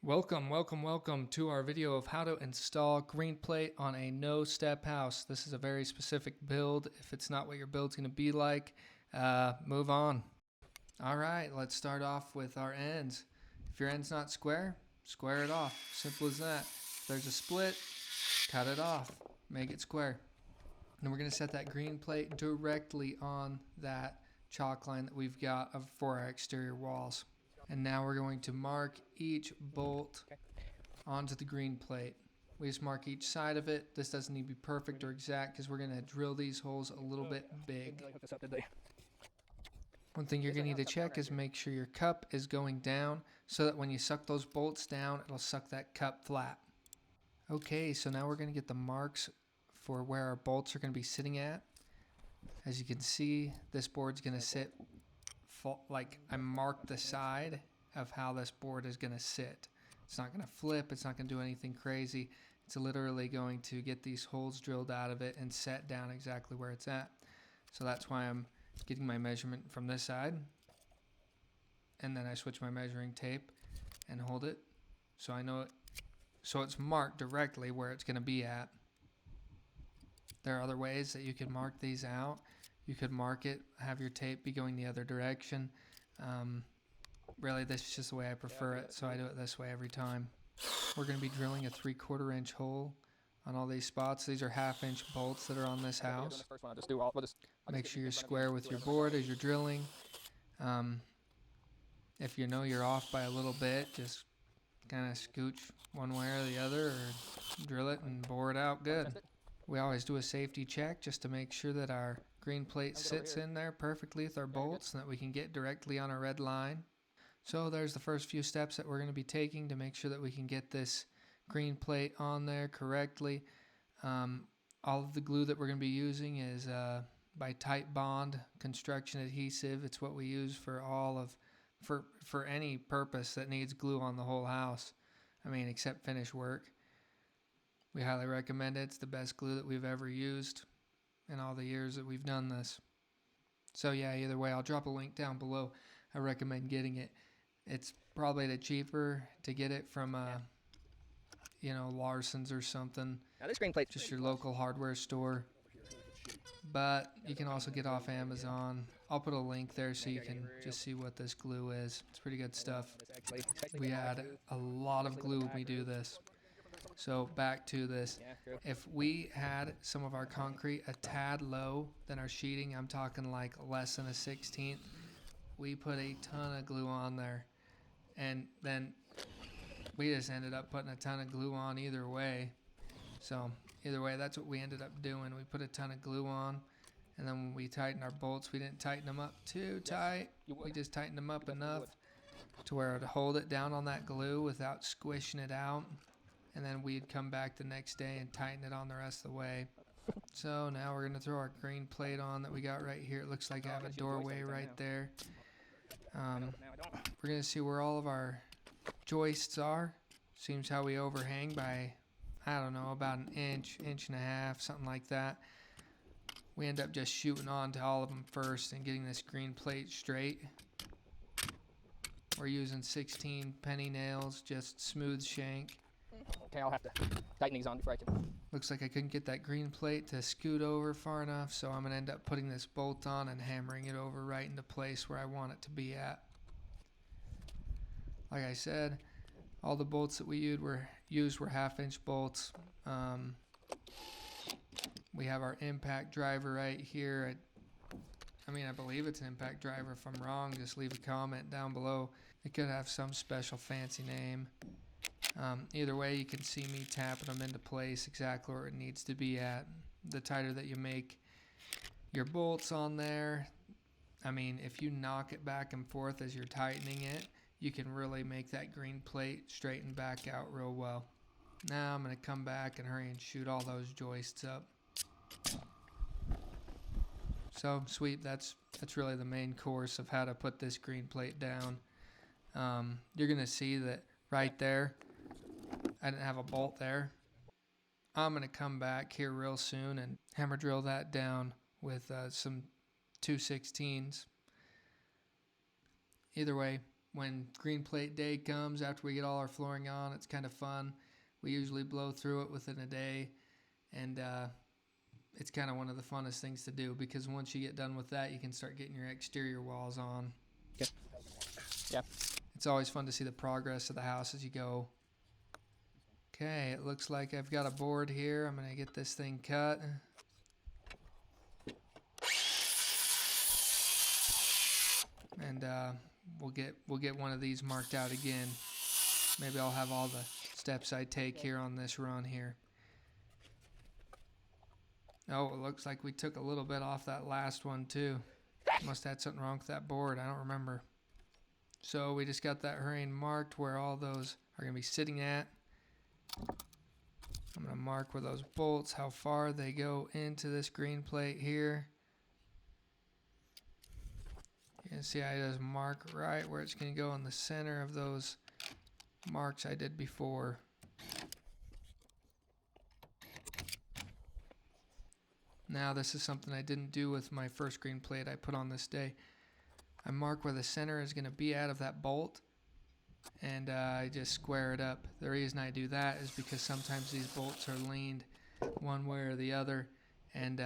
Welcome to our video of how to install green plate on a no-step house. This is a very specific build. If it's not what your build's going to be like, move on. All right, let's start off with our ends. If your end's not square, square it off. Simple as that. If there's a split, cut it off. Make it square. And we're going to set that green plate directly on that chalk line that we've got for our exterior walls. And now we're going to mark each bolt onto the green plate. We just mark each side of it. This doesn't need to be perfect or exact because we're going to drill these holes a little bit big. One thing you're going to need to check is make sure your cup is going down so that when you suck those bolts down, it'll suck that cup flat. Okay, so now we're going to get the marks for where our bolts are going to be sitting at. As you can see, this board's going to sit like I marked the side of how this board is going to sit. It's not going to flip. It's not going to do anything crazy. It's literally going to get these holes drilled out of it and set down exactly where it's at. So that's why I'm getting my measurement from this side. And then I switch my measuring tape and hold it so I know it. So it's marked directly where it's going to be at. There are other ways that you can mark these out. You could mark it, have your tape be going the other direction. Really, this is just the way I prefer it, so I do it this way every time. We're going to be drilling a 3/4 inch hole on all these spots. These are 1/2 inch bolts that are on this house. Make sure you're square with your board as you're drilling. If you know you're off by a little bit, just kind of scooch one way or the other or drill it and bore it out good. We always do a safety check just to make sure that our green plate sits in there perfectly with our bolts and that we can get directly on a red line. So there's the first few steps that we're going to be taking to make sure that we can get this green plate on there correctly. All of the glue that we're going to be using is by Titebond construction adhesive. It's what we use for for any purpose that needs glue on the whole house. I mean, except finish work. We highly recommend it. It's the best glue that we've ever used in all the years that we've done this. So yeah, either way, I'll drop a link down below. I recommend getting it. It's probably the cheaper to get it from Larson's or something. Now this green plate, just your local hardware store. But you can also get off Amazon. I'll put a link there so you can just see what this glue is. It's pretty good stuff. We add a lot of glue when we do this. So back to this, if we had some of our concrete a tad low than our sheeting, I'm talking like less than a 1/16, we put a ton of glue on there. And then we just ended up putting a ton of glue on either way. So either way, that's what we ended up doing. We put a ton of glue on, and then when we tightened our bolts, we didn't tighten them up too tight. We just tightened them up enough to where it would hold it down on that glue without squishing it out. And then we'd come back the next day and tighten it on the rest of the way. So now we're going to throw our green plate on that we got right here. It looks like I have a doorway right there. We're going to see where all of our joists are. Seems how we overhang by, I don't know, about an inch, inch and a half, something like that. We end up just shooting on to all of them first and getting this green plate straight. We're using 16 penny nails, just smooth shank. Okay, I'll have to tighten these on before I can. Looks like I couldn't get that green plate to scoot over far enough, so I'm going to end up putting this bolt on and hammering it over right into place where I want it to be at. Like I said, all the bolts that we used were 1/2 inch bolts. We have our impact driver right here. I believe it's an impact driver. If I'm wrong, just leave a comment down below. It could have some special fancy name. Either way, you can see me tapping them into place exactly where it needs to be at. The tighter that you make your bolts on there, if you knock it back and forth as you're tightening it, you can really make that green plate straighten back out real well. Now I'm going to come back and hurry and shoot all those joists up. So sweet, that's really the main course of how to put this green plate down. You're going to see that right there, I didn't have a bolt there. I'm going to come back here real soon and hammer drill that down with some 2/16s. Either way, when green plate day comes, after we get all our flooring on, it's kind of fun. We usually blow through it within a day, and it's kind of one of the funnest things to do, because once you get done with that, you can start getting your exterior walls on. Okay. Yeah. It's always fun to see the progress of the house as you go. Okay, it looks like I've got a board here. I'm going to get this thing cut. And we'll get one of these marked out again. Maybe I'll have all the steps I take here on this run here. Oh, it looks like we took a little bit off that last one too. Must have had something wrong with that board. I don't remember. So we just got that herring marked where all those are going to be sitting at. I'm going to mark where those bolts, how far they go into this green plate here. You can see I just mark right where it's going to go in the center of those marks I did before. Now this is something I didn't do with my first green plate I put on this day. I mark where the center is going to be out of that bolt, and I just square it up. The reason I do that is because sometimes these bolts are leaned one way or the other, and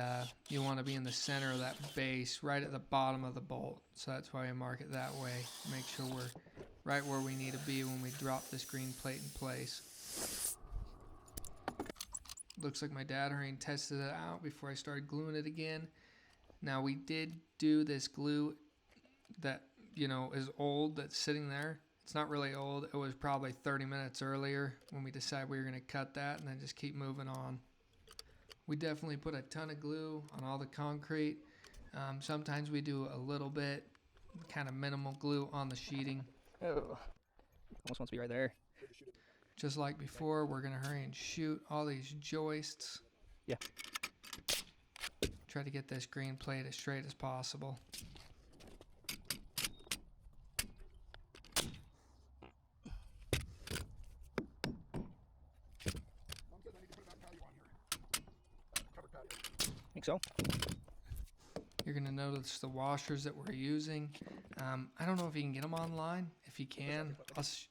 you want to be in the center of that base, right at the bottom of the bolt. So that's why I mark it that way. Make sure we're right where we need to be when we drop this green plate in place. Looks like my dad herring tested it out before I started gluing it again. Now we did do this glue that, you know, is old, that's sitting there. It's not really old. It was probably 30 minutes earlier when we decided we were going to cut that and then just keep moving on. We definitely put a ton of glue on all the concrete. Sometimes we do a little bit, kind of minimal glue on the sheeting. Oh, almost wants to be right there. Just like before, we're going to hurry and shoot all these joists. Yeah. Try to get this green plate as straight as possible. Think so? You're going to notice the washers that we're using. I don't know if you can get them online. If you can,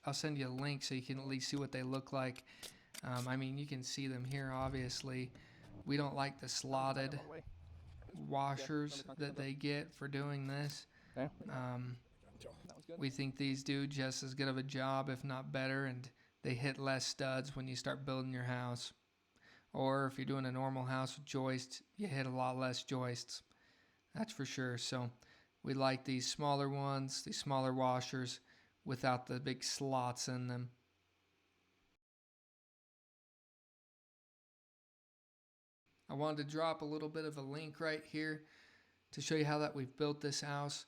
I'll send you a link so you can at least see what they look like. I mean, you can see them here, obviously. We don't like the slotted washers that they get for doing this. Okay. We think these do just as good of a job, if not better, and they hit less studs when you start building your house. Or if you're doing a normal house with joists, you hit a lot less joists. That's for sure. So we like these smaller ones, these smaller washers without the big slots in them. I wanted to drop a little bit of a link right here to show you how that we've built this house.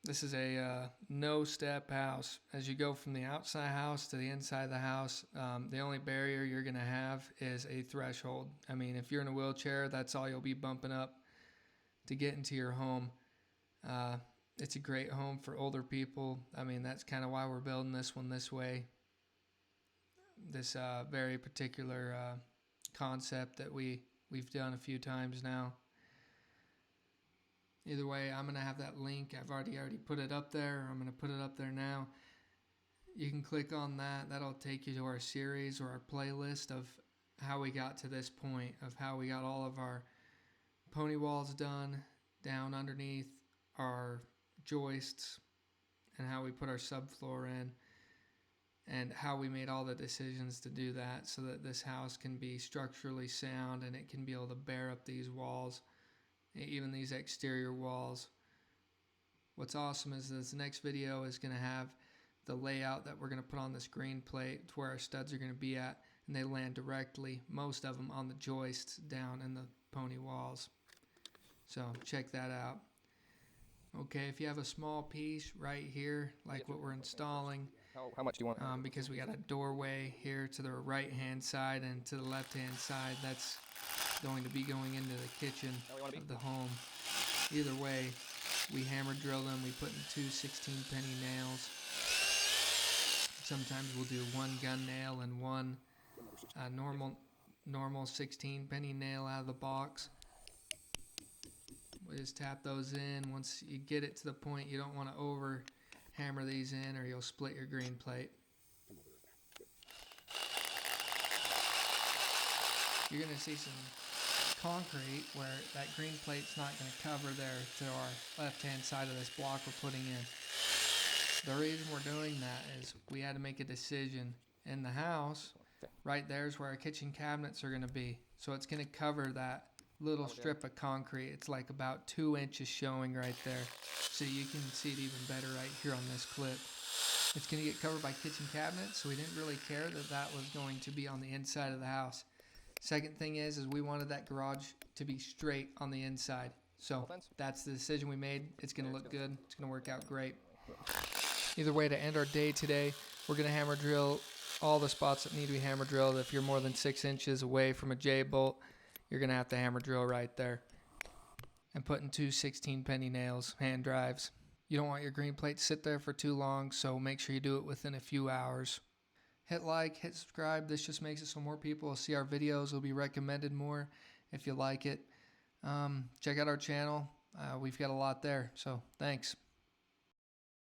This is a no-step house. As you go from the outside house to the inside of the house, the only barrier you're going to have is a threshold. I mean, if you're in a wheelchair, that's all you'll be bumping up to get into your home. It's a great home for older people. I mean, that's kind of why we're building this one this way. This very particular concept that we've done a few times now. Either way, I'm going to have that link. I've already put it up there. I'm going to put it up there now. You can click on that. That'll take you to our series or our playlist of how we got to this point, of how we got all of our pony walls done down underneath our joists, and how we put our subfloor in, and how we made all the decisions to do that so that this house can be structurally sound and it can be able to bear up these walls, even these exterior walls. What's awesome is this next video is going to have the layout that we're going to put on this green plate to where our studs are going to be at, and they land directly, most of them, on the joists down in the pony walls. So check that out. Okay, if you have a small piece right here, like what we're installing, How much do you want? because we got a doorway here to the right hand side and to the left hand side, that's going to be going into the kitchen of the home. Either way, we hammer drill them. We put in 2 16-penny nails. Sometimes we'll do one gun nail and one normal 16-penny nail out of the box. We just tap those in. Once you get it to the point you don't want to over hammer these in or you'll split your green plate. You're going to see some concrete where that green plate's not going to cover there to our left hand side of this block we're putting in. The reason we're doing that is we had to make a decision. In the house, right there is where our kitchen cabinets are going to be. So it's going to cover that little strip of concrete. It's like about 2 inches showing right there. So you can see it even better right here on this clip. It's going to get covered by kitchen cabinets, so we didn't really care that that was going to be on the inside of the house. Second thing is we wanted that garage to be straight on the inside. So that's the decision we made. It's going to look good. It's going to work out great. Either way, to end our day today, we're going to hammer drill all the spots that need to be hammer drilled. If you're more than 6 inches away from a J-bolt, you're going to have to hammer drill right there. And put in 2 16-penny nails, hand drives. You don't want your green plate to sit there for too long, so make sure you do it within a few hours. Hit like, hit subscribe. This just makes it so more people will see our videos. Will be recommended more if you like it. Check out our channel. We've got a lot there, so thanks.